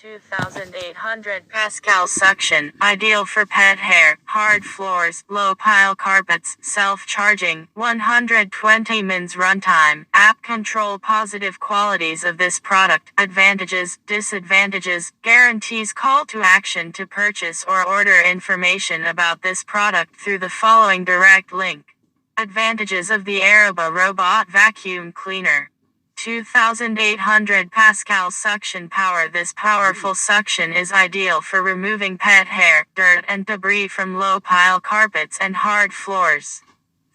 2800 Pascal suction, ideal for pet hair, hard floors, low pile carpets, self-charging, 120 mins runtime. App control positive qualities of this product, advantages, disadvantages, guarantees. Call to action to purchase or order information about this product through the following direct link. Advantages of the AIRROBO robot vacuum cleaner. 2800 Pascal suction power. This powerful suction is ideal for removing pet hair, dirt and debris from low pile carpets and hard floors.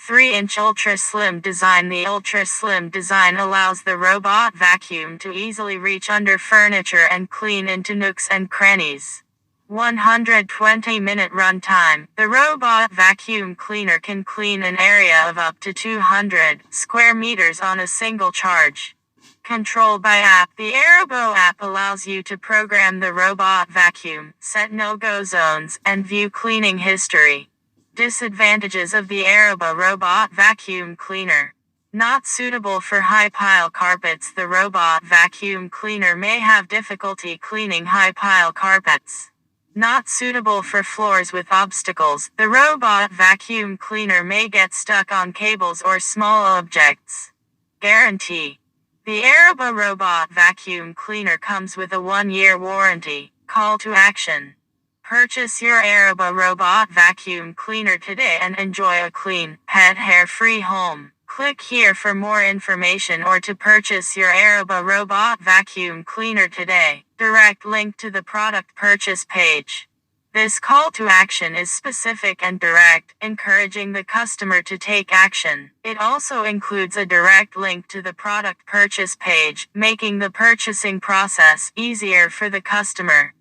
3-inch ultra slim design. The ultra slim design allows the robot vacuum to easily reach under furniture and clean into nooks and crannies. 120-minute runtime. The robot vacuum cleaner can clean an area of up to 200 square meters on a single charge. Control by app. The AIRROBO app allows you to program the robot vacuum, set no-go zones, and view cleaning history. Disadvantages of the AIRROBO robot vacuum cleaner. Not suitable for high-pile carpets. The robot vacuum cleaner may have difficulty cleaning high-pile carpets. Not suitable for floors with obstacles. The robot vacuum cleaner may get stuck on cables or small objects. Guarantee. The AIRROBO robot vacuum cleaner comes with a 1-year warranty. Call to action. Purchase your AIRROBO robot vacuum cleaner today and enjoy a clean, pet hair-free home. Click here for more information or to purchase your AIRROBO robot vacuum cleaner today. Direct link to the product purchase page. This call to action is specific and direct, encouraging the customer to take action. It also includes a direct link to the product purchase page, making the purchasing process easier for the customer.